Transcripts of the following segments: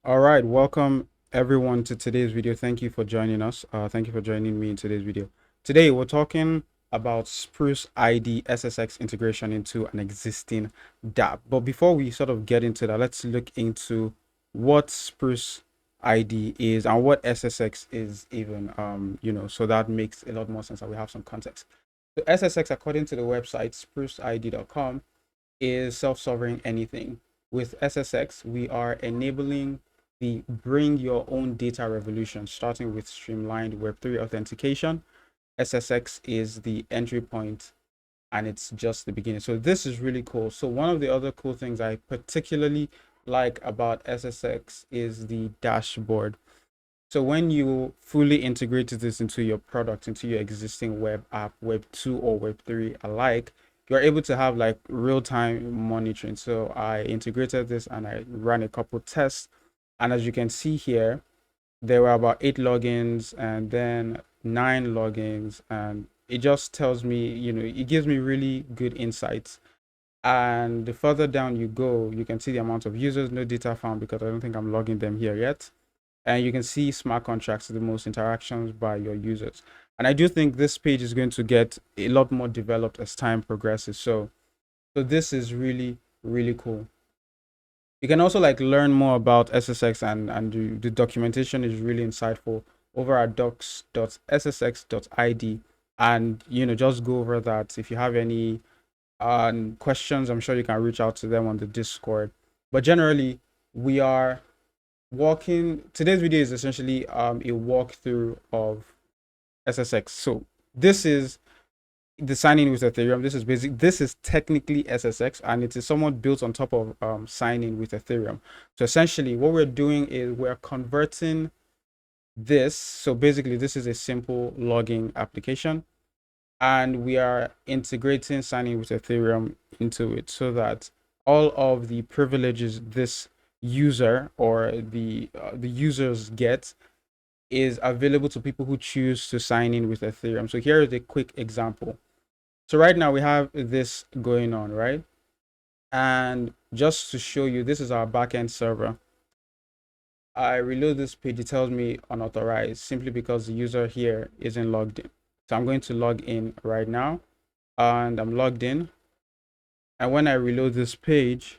All right, welcome everyone to today's video. Thank you for joining us. Thank you for joining me in today's video. Today we're talking about Spruce ID SSX integration into an existing Dapp. But before we sort of get into that, let's look into what Spruce ID is and what SSX is even. So that makes a lot more sense and we have some context. So SSX, according to the website spruceid.com, is self-sovereign anything. With SSX, we are enabling the bring your own data revolution, starting with streamlined Web3 authentication. SSX is the entry point and it's just the beginning. So this is really cool. So one of the other cool things I particularly like about SSX is the dashboard. So when you fully integrate this into your product, into your existing web app, Web 2 or Web 3 alike, you're able to have like real-time monitoring. So I integrated this and I ran a couple tests. And as you can see here, there were about 8 logins and then 9 logins. And it just tells me, it gives me really good insights. And the further down you go, you can see the amount of users, no data found because I don't think I'm logging them here yet. And you can see smart contracts, the most interactions by your users. And I do think this page is going to get a lot more developed as time progresses. So this is really, really cool. You can also like learn more about SSX and the documentation is really insightful over at docs.ssx.id. And just go over that. If you have any questions, I'm sure you can reach out to them on the Discord. But generally, we are today's video is essentially a walkthrough of SSX. So this is the signing with Ethereum. This is technically SSX and it is somewhat built on top of signing with Ethereum. So essentially what we're doing is we're converting this. So basically this is a simple logging application and we are integrating signing with Ethereum into it so that all of the privileges this user or the users get is available to people who choose to sign in with Ethereum. So here is a quick example. So right now we have this going on, right? And just to show you, this is our backend server. I reload this page, it tells me unauthorized simply because the user here isn't logged in. So I'm going to log in right now and I'm logged in. And when I reload this page,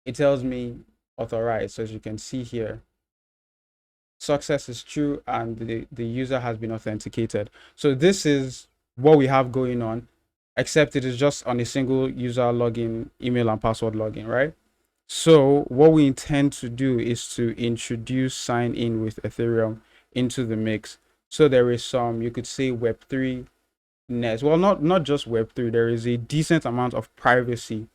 it tells me authorized. So as you can see here, success is true and the user has been authenticated. So this is what we have going on, except it is just on a single user login, email and password login, right? So what we intend to do is to introduce sign in with Ethereum into the mix. So there is some, you could say Web3 ness. Well, not just Web3, there is a decent amount of privacy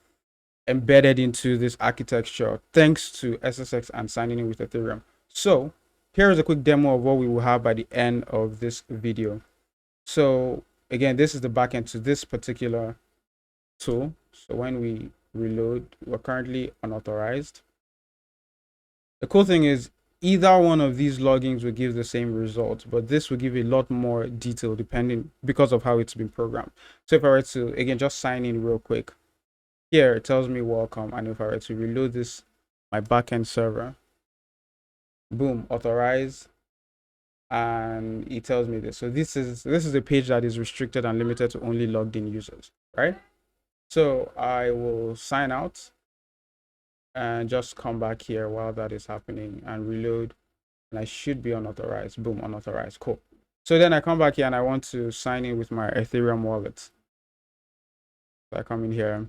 embedded into this architecture thanks to SSX and signing in with Ethereum. So here is a quick demo of what we will have by the end of this video. So again, this is the backend to this particular tool. So when we reload, we're currently unauthorized. The cool thing is either one of these logins will give the same result, but this will give a lot more detail depending because of how it's been programmed. So if I were to again just sign in real quick, here it tells me welcome, and if I were to reload this my backend server, boom, authorize, and it tells me this. So this is a page that is restricted and limited to only logged in users, right? So I will sign out and just come back here while that is happening and reload, and I should be unauthorized. Boom, unauthorized. Cool. So then I come back here and I want to sign in with my Ethereum wallet. So I come in here.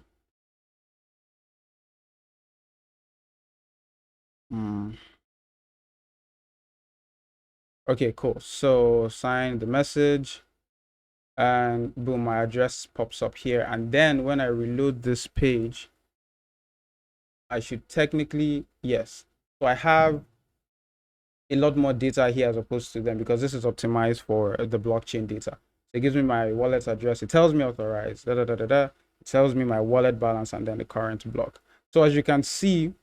Okay, cool. So sign the message and boom, my address pops up here. And then when I reload this page, I should technically, yes. So I have a lot more data here as opposed to them because this is optimized for the blockchain data. So it gives me my wallet address. It tells me authorized, da, da, da, da, da. It tells me my wallet balance and then the current block. So as you can see,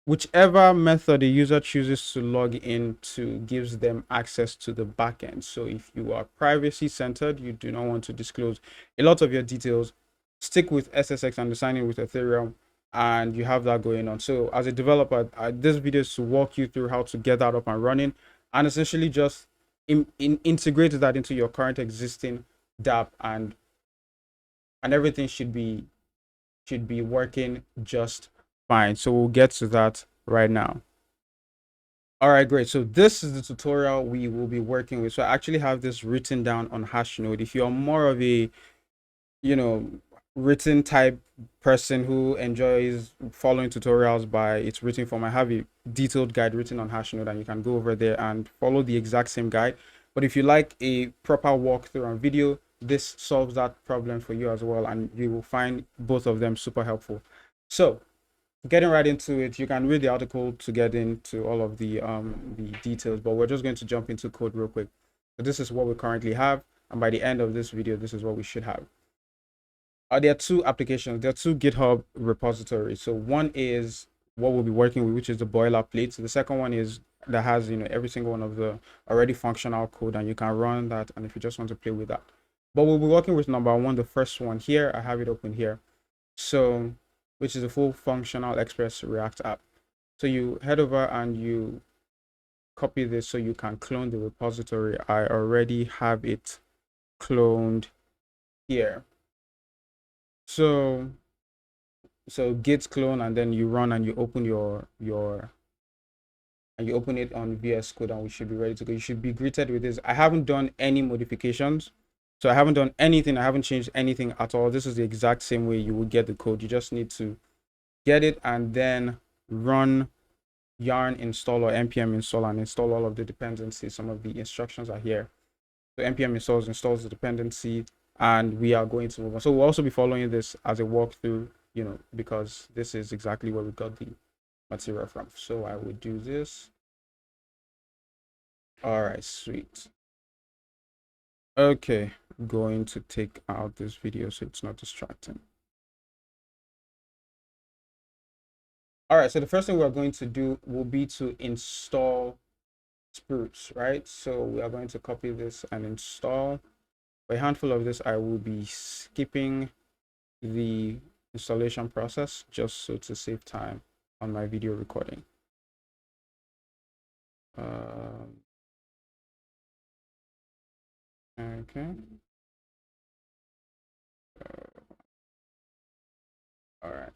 whichever method the user chooses to log into gives them access to the backend. So if you are privacy centered, you do not want to disclose a lot of your details, stick with SSX and sign in with Ethereum. and you have that going on. So as a developer, this video is to walk you through how to get that up and running, and essentially just integrate that into your current existing Dapp, and everything should be working just fine. So we'll get to that right now. All right, great. So this is the tutorial we will be working with. So I actually have this written down on Hashnode. If you're more of a, you know, written type person who enjoys following tutorials by it's written form, I have a detailed guide written on Hashnode, and you can go over there and follow the exact same guide. But if you like a proper walkthrough on video, this solves that problem for you as well, and you will find both of them super helpful. So getting right into it, you can read the article to get into all of the details, but we're just going to jump into code real quick. So this is what we currently have, and by the end of this video, this is what we should have. There are two applications. There are two GitHub repositories. So one is what we'll be working with, which is the boilerplate. So the second one is that has, you know, every single one of the already functional code, and you can run that. And if you just want to play with that, but we'll be working with number one, the first one here. I have it open here. So, which is a full functional Express React app. So you head over and you copy this so you can clone the repository. I already have it cloned here. So git clone, and then you run and you open and you open it on VS Code, and we should be ready to go. You should be greeted with this. I haven't done any modifications, so I haven't done anything. I haven't changed anything at all. This is the exact same way you will get the code. You just need to get it and then run yarn install or npm install and install all of the dependencies. Some of the instructions are here. So npm installs the dependency, and we are going to move on. So we'll also be following this as a walkthrough, you know, because this is exactly where we got the material from. So I would do this. All right, sweet. Okay, I'm going to take out this video so it's not distracting. All right, so the first thing we're going to do will be to install Spruce, right? So we are going to copy this and install. For a handful of this, I will be skipping the installation process just so to save time on my video recording. Okay. All right.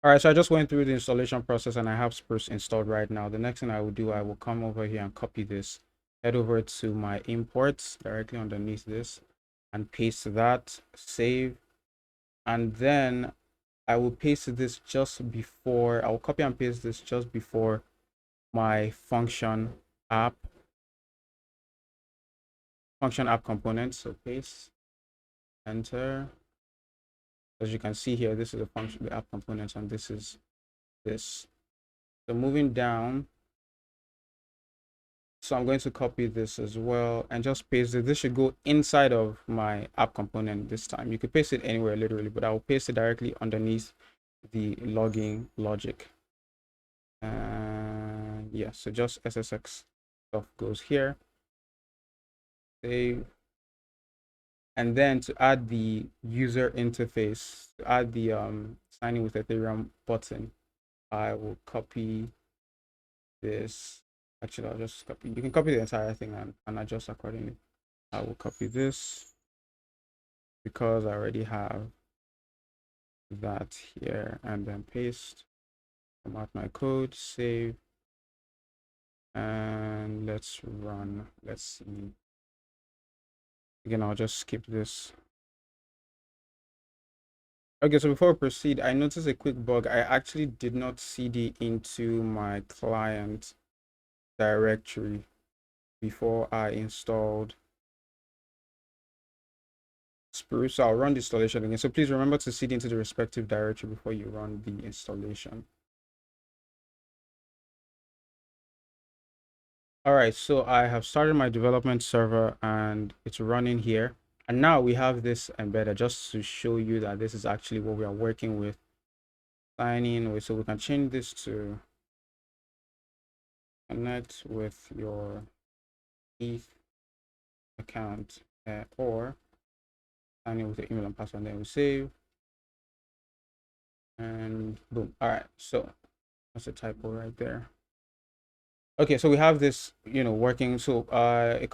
All right, so I just went through the installation process and I have Spruce installed right now. The next thing I will do, I will come over here and copy this, head over to my imports directly underneath this and paste that, save, and then I will paste this just before, I will copy and paste this just before my function app component. So paste, enter. As you can see here, this is the app component, and this is this. So moving down, so I'm going to copy this as well and just paste it. This should go inside of my app component this time. You could paste it anywhere literally, but I will paste it directly underneath the logging logic. And yeah, so just SSX stuff goes here. Save. And then to add the user interface, to add the signing with Ethereum button, I will copy this. Actually, I'll just copy. You can copy the entire thing and adjust accordingly. I will copy this because I already have that here, and then paste. Format my code, save, and let's run. Let's see. Again, I'll just skip this. Okay, so before we proceed, I noticed a quick bug. I actually did not cd into my client directory before I installed Spruce. So I'll run the installation again. So please remember to cd into the respective directory before you run the installation. All right, so I have started my development server and it's running here. And now we have this embedded just to show you that this is actually what we are working with. Sign in with, so we can change this to connect with your ETH account, or sign in with the email and password, and then we save, and boom. All right, so that's a typo right there. Okay, so we have this, working. So a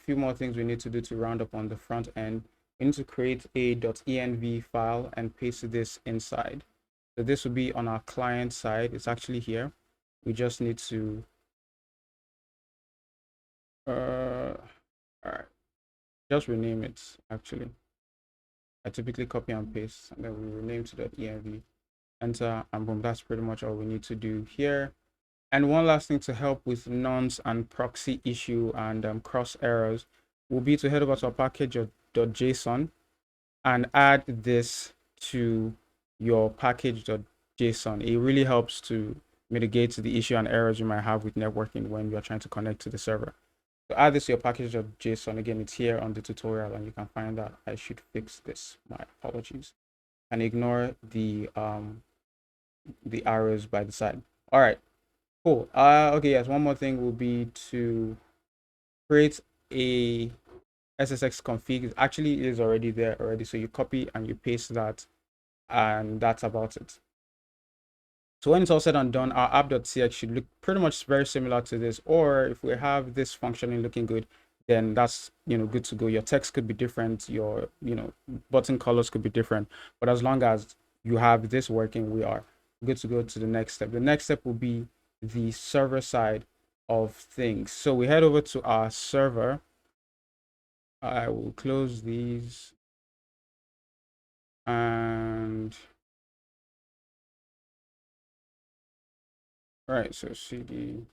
few more things we need to do to round up on the front end. We need to create a .env file and paste this inside. So this will be on our client side. It's actually here. We just need to all right, just rename it. Actually, I typically copy and paste, and then we rename to .env. Enter, and boom. That's pretty much all we need to do here. And one last thing to help with nonce and proxy issue and cross errors will be to head over to our package.json and add this to your package.json. It really helps to mitigate the issue and errors you might have with networking when you are trying to connect to the server. So add this to your package.json. Again, it's here on the tutorial, and you can find that. I should fix this. My apologies. And ignore the arrows by the side. All right. Cool. Okay, yes, one more thing will be to create a SSX config. It actually is already there already. So you copy and you paste that, and that's about it. So when it's all said and done, our app.cx should look pretty much very similar to this. Or if we have this functioning looking good, then that's good to go. Your text could be different, your button colors could be different, but as long as you have this working, we are good to go to the next step. The next step will be the server side of things. So we head over to our server. I will close these, and all right, so cd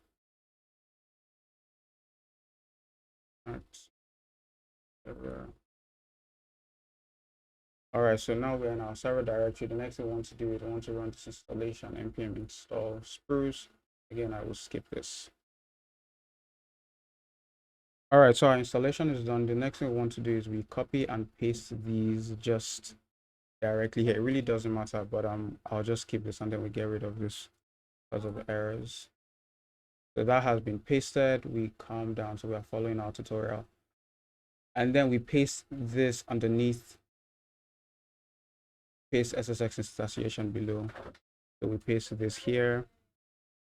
server. All right, so now we're in our server directory. The next thing we want to do is we want to run this installation, npm install spruce. Again, I will skip this. All right, so our installation is done. The next thing we want to do is we copy and paste these just directly here. It really doesn't matter, but I'll just keep this, and then we get rid of this because of the errors. So that has been pasted. We calm down, so we are following our tutorial, and then we paste this underneath. Paste SSX instantiation below. So we paste this here.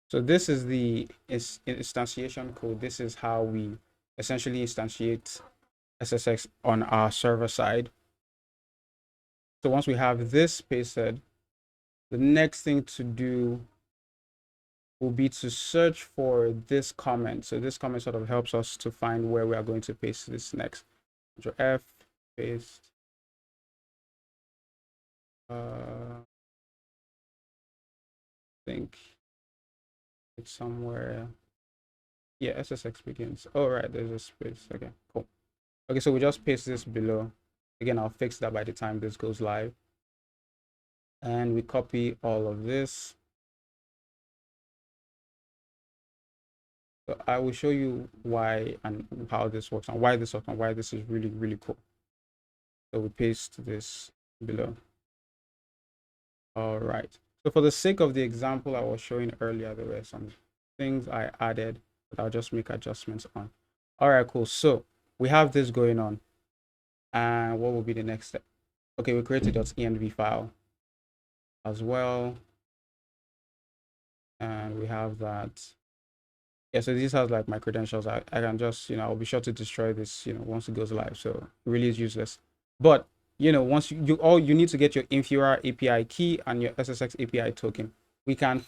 So this is the instantiation code. This is how we essentially instantiate SSX on our server side. So once we have this pasted, the next thing to do will be to search for this comment. So this comment sort of helps us to find where we are going to paste this next. Control F, paste. I think it's somewhere. Yeah, SSX begins. Oh, right, there's a space. Okay, cool. Okay, so we just paste this below. Again, I'll fix that by the time this goes live. And we copy all of this. So I will show you why and how this works, and why this works, and why this is really, really cool. So we paste this below. All right. So for the sake of the example I was showing earlier, there were some things I added that I'll just make adjustments on. All right, cool. So we have this going on. And what will be the next step? Okay, we created .env file as well. And we have that. Yeah, so this has like my credentials. I can just, I'll be sure to destroy this, once it goes live. So it really is useless. But, once you need to get your Infura API key and your SSX API token. We can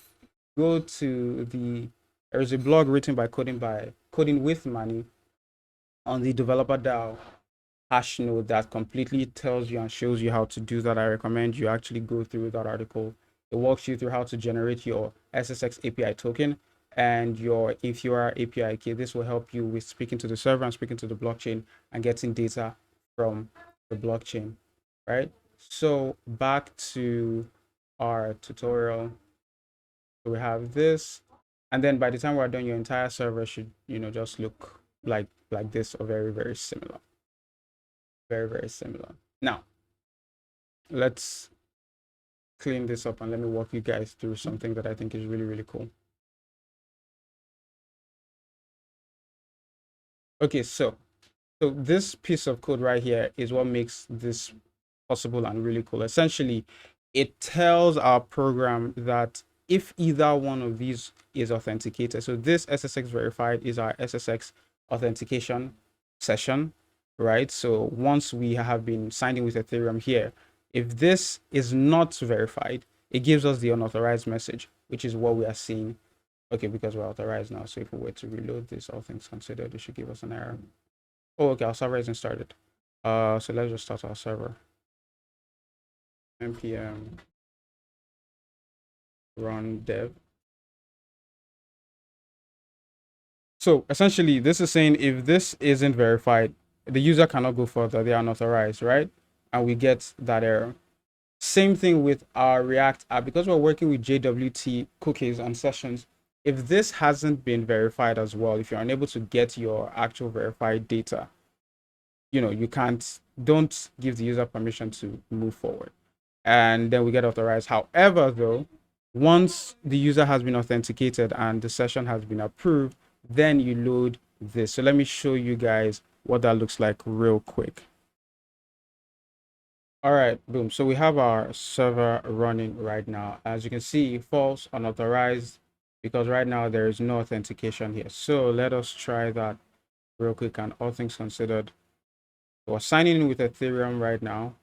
go to there's a blog written by Coding with Money on the developer DAO hash node that completely tells you and shows you how to do that. I recommend you actually go through that article. It walks you through how to generate your SSX API token and your Infura API key. This will help you with speaking to the server and speaking to the blockchain and getting data from the blockchain, right? So back to our tutorial. So we have this, and then by the time we're done, your entire server should, just look like this, or very, very similar. Very, very similar. Now, let's clean this up and let me walk you guys through something that I think is really, really cool. Okay, so So this piece of code right here is what makes this possible and really cool. Essentially, it tells our program that if either one of these is authenticated, so this SSX verified is our SSX authentication session, right? So once we have been signed in with Ethereum here, if this is not verified, it gives us the unauthorized message, which is what we are seeing. Okay, because we're authorized now. So if we were to reload this, all things considered, it should give us an error. Oh, okay, our server isn't started. So let's just start our server. npm run dev. So essentially, this is saying if this isn't verified, the user cannot go further. They are unauthorized, right? And we get that error. Same thing with our React app. Because we're working with JWT cookies and sessions, if this hasn't been verified as well, if you're unable to get your actual verified data, you don't give the user permission to move forward. And then we get authorized. However, though, once the user has been authenticated and the session has been approved, then you load this. So let me show you guys what that looks like real quick. All right, boom. So we have our server running right now. As you can see, false, unauthorized, because right now there is no authentication here. So let us try that real quick. And all things considered, we're signing in with Ethereum right now.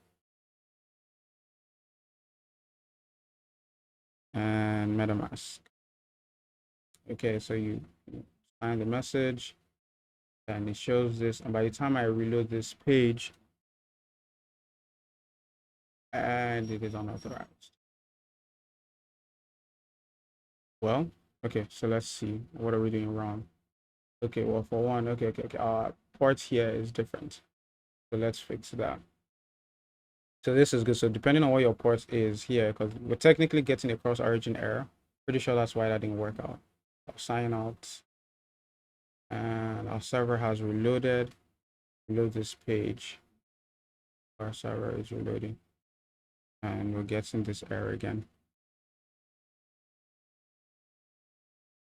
And MetaMask. Okay, so you sign the message and it shows this. And by the time I reload this page, and it is unauthorized. Well, okay, so let's see. What are we doing wrong? Okay, well, for one, okay. Our port here is different. So let's fix that. So this is good. So depending on what your port is here, because we're technically getting a cross origin error. Pretty sure that's why that didn't work out. I'll sign out. And our server has reloaded. Reload this page. Our server is reloading. And we're getting this error again.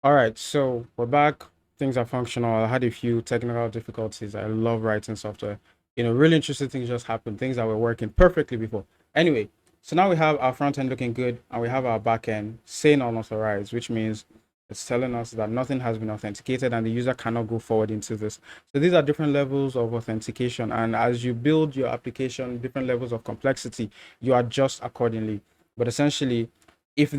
All right, so we're back. Things are functional. I had a few technical difficulties. I love writing software. Really interesting things just happened. Things that were working perfectly before. Anyway, so now we have our front end looking good, and we have our back end saying unauthorized, which means it's telling us that nothing has been authenticated and the user cannot go forward into this. So these are different levels of authentication, and as you build your application, different levels of complexity, you adjust accordingly. But essentially, if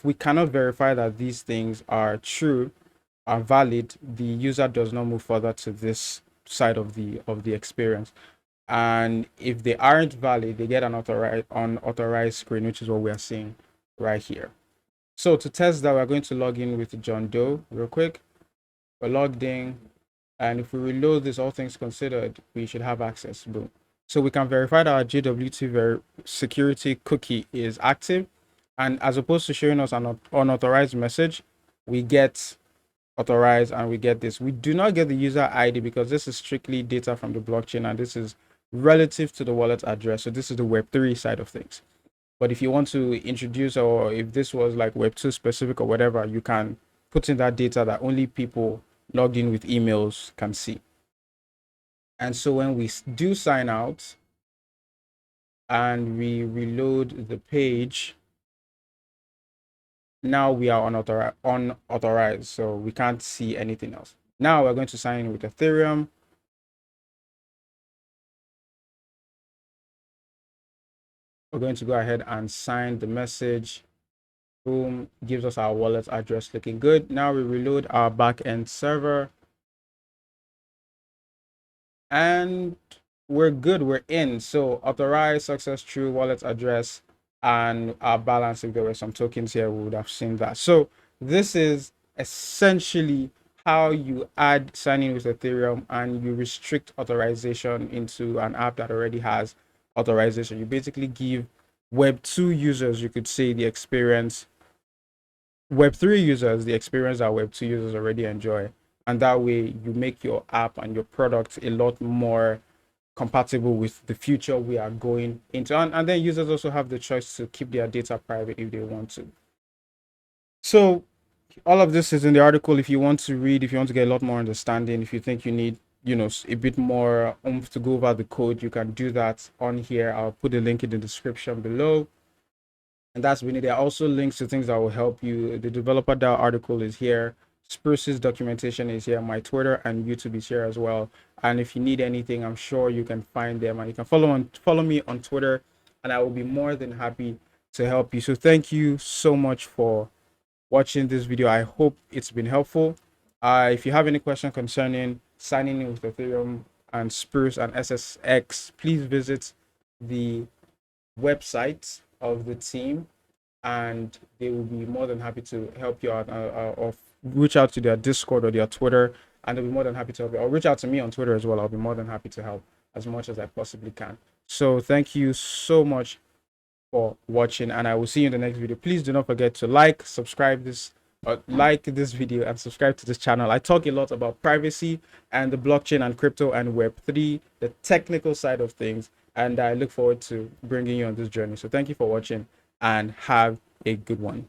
we cannot verify that these things are true, are valid, the user does not move further to this side of the experience. And if they aren't valid, they get an unauthorized screen, which is what we are seeing right here. So to test that, we're going to log in with John Doe real quick. We're logged in, and if we reload this, all things considered, we should have access. Boom. So we can verify that our JWT security cookie is active. And as opposed to showing us an unauthorized message, we get authorized and we get this. We do not get the user ID because this is strictly data from the blockchain and this is relative to the wallet address. So this is the Web3 side of things. But if you want to introduce, or if this was like Web2 specific or whatever, you can put in that data that only people logged in with emails can see. And so when we do sign out and we reload the page, now we are unauthorized, so we can't see anything else. Now we're going to sign in with Ethereum. We're going to go ahead and sign the message. Boom, gives us our wallet address looking good. Now we reload our backend server and we're good. We're in. So authorized, success, true, wallet address, and our balance. If there were some tokens here, we would have seen that. So this is essentially how you add signing with Ethereum and you restrict authorization into an app that already has authorization. You basically give Web2 users, you could say, the experience, Web3 users, the experience that Web2 users already enjoy. And that way you make your app and your product a lot more compatible with the future we are going into. And then users also have the choice to keep their data private if they want to. So all of this is in the article. If you want to read, if you want to get a lot more understanding, if you think you need a bit more to go over the code, you can do that on here. I'll put the link in the description below. And that's really, there are also links to things that will help you. The developer DAO article is here. Spruce's documentation is here. My Twitter and YouTube is here as well. And if you need anything, I'm sure you can find them, and you can follow me on Twitter, and I will be more than happy to help you. So thank you so much for watching this video. I hope it's been helpful. If you have any question concerning signing in with Ethereum and Spruce and SSX, please visit the website of the team, and they will be more than happy to help you out, or reach out to their Discord or their Twitter, and they'll be more than happy to help you. Or reach out to me on Twitter as well. I'll be more than happy to help as much as I possibly can. So thank you so much for watching, and I will see you in the next video. Please do not forget to like this video and subscribe to this channel. I talk a lot about privacy and the blockchain and crypto and Web3, the technical side of things, and I look forward to bringing you on this journey. So thank you for watching, and have a good one.